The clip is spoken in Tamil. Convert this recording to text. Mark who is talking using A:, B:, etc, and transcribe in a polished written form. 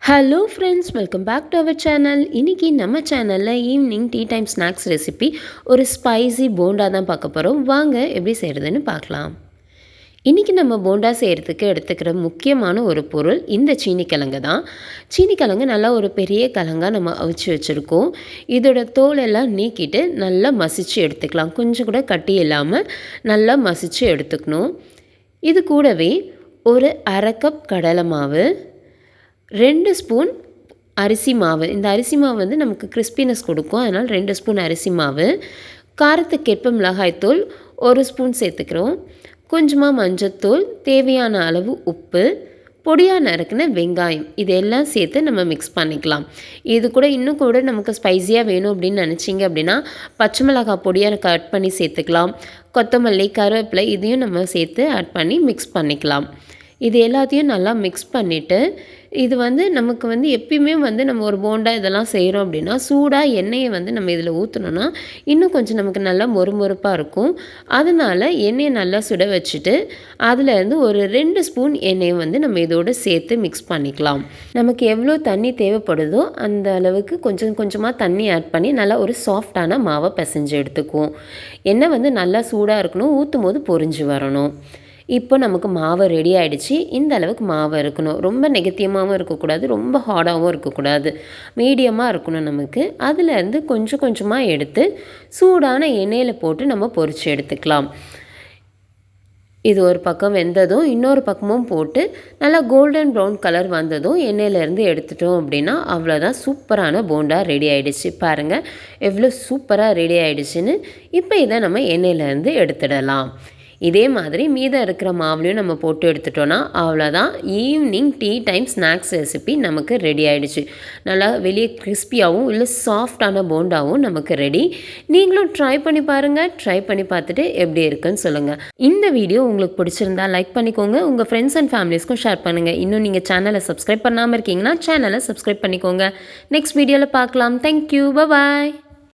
A: Hello friends, welcome back to our channel. இன்றைக்கி நம்ம சேனலில் evening tea time snacks recipe ஒரு ஸ்பைசி போண்டா தான் பார்க்க போகிறோம். வாங்க எப்படி செய்கிறதுன்னு பார்க்கலாம். இன்றைக்கி நம்ம போண்டா செய்கிறதுக்கு எடுத்துக்கிற முக்கியமான ஒரு பொருள் இந்த சீனிக்கிழங்கு தான். சீனிக்கிழங்கு நல்லா ஒரு பெரிய கிழங்காக நம்ம அவிச்சு வச்சுருக்கோம். இதோட தோலெல்லாம் நீக்கிட்டு நல்லா மசிச்சு எடுத்துக்கலாம். கொஞ்சம் கூட கட்டி இல்லாமல் நல்லா மசிச்சு எடுத்துக்கணும். இது கூடவே ஒரு அரை கப் கடலை மாவு, 2 ஸ்பூன் அரிசி மாவு. இந்த அரிசி மாவு வந்து நமக்கு கிறிஸ்பினஸ் கொடுக்கும். அதனால் 2 ஸ்பூன் அரிசி மாவு, காரத்துக்கேற்ப மிளகாய்த்தூள் 1 ஸ்பூன் சேர்த்துக்கிறோம், கொஞ்சமாக மஞ்சத்தூள், தேவையான அளவு உப்பு, பொடியாக நறுக்கின வெங்காயம், இதெல்லாம் சேர்த்து நம்ம மிக்ஸ் பண்ணிக்கலாம். இது கூட இன்னும் கூட நமக்கு ஸ்பைஸியாக வேணும் அப்படின்னு நினச்சிங்க அப்படின்னா பச்சை மிளகாய் பொடியாக கட் பண்ணி சேர்த்துக்கலாம். கொத்தமல்லி, கருவேப்பிலை இதையும் நம்ம சேர்த்து ஆட் பண்ணி மிக்ஸ் பண்ணிக்கலாம். இது எல்லாத்தையும் நல்லா மிக்ஸ் பண்ணிவிட்டு, இது வந்து நமக்கு வந்து எப்பயுமே வந்து நம்ம ஒரு போண்டா இதெல்லாம் செய்கிறோம் அப்படின்னா சூடாக எண்ணெயை வந்து நம்ம இதில் ஊற்றினோன்னா இன்னும் கொஞ்சம் நமக்கு நல்லா மொறுமொறுப்பாக இருக்கும். அதனால் எண்ணெயை நல்லா சுட வச்சுட்டு அதிலேருந்து ஒரு 2 ஸ்பூன் எண்ணெயை வந்து நம்ம இதோடு சேர்த்து மிக்ஸ் பண்ணிக்கலாம். நமக்கு எவ்வளோ தண்ணி தேவைப்படுதோ அந்த அளவுக்கு கொஞ்சம் கொஞ்சமாக தண்ணி ஆட் பண்ணி நல்லா ஒரு சாஃப்டான மாவை பிசைஞ்சு எடுத்துக்குவோம். எண்ணெய் வந்து நல்லா சூடாக இருக்கணும், ஊற்றும் போது பொரிஞ்சு வரணும். இப்போ நமக்கு மாவு ரெடி ஆகிடுச்சு. இந்த அளவுக்கு மாவு இருக்கணும். ரொம்ப நெகட்டிவாகவும் இருக்கக்கூடாது, ரொம்ப ஹார்டாகவும் இருக்கக்கூடாது, மீடியமாக இருக்கணும் நமக்கு. அதிலேருந்து கொஞ்சம் கொஞ்சமாக எடுத்து சூடான எண்ணெயில் போட்டு நம்ம பொரித்து எடுத்துக்கலாம். இது ஒரு பக்கம் வெந்ததும் இன்னொரு பக்கமும் போட்டு நல்லா கோல்டன் ப்ரௌன் கலர் வந்ததும் எண்ணெயிலேருந்து எடுத்துட்டோம் அப்படின்னா அவ்வளோதான், சூப்பரான போண்டா ரெடி ஆகிடுச்சு. பாருங்கள் எவ்வளோ சூப்பராக ரெடி ஆகிடுச்சின்னு. இப்போ இதை நம்ம எண்ணெயிலேருந்து எடுத்துடலாம். இதே மாதிரி மீதம் இருக்கிற மாவுலையும் நம்ம போட்டு எடுத்துட்டோன்னா அவ்வளோதான், evening tea time snacks recipe நமக்கு ரெடி ஆகிடுச்சு. நல்லா வெளியே கிறிஸ்பியாகவும் இல்லை சாஃப்டான போண்டாவும் நமக்கு ரெடி. நீங்களும் ட்ரை பண்ணி பாருங்கள். ட்ரை பண்ணி பார்த்துட்டு எப்படி இருக்குன்னு சொல்லுங்கள். இந்த வீடியோ உங்களுக்கு பிடிச்சிருந்தா லைக் பண்ணிக்கோங்க, உங்கள் ஃப்ரெண்ட்ஸ் அண்ட் ஃபேமிலிஸ்க்கும் ஷேர் பண்ணுங்கள். இன்னும் நீங்கள் சேனலை சப்ஸ்கிரைப் பண்ணாமல் இருக்கீங்கன்னா சேனலை சப்ஸ்கிரைப் பண்ணிக்கோங்க. நெக்ஸ்ட் வீடியோவில் பார்க்கலாம். தேங்க்யூ, பாய்.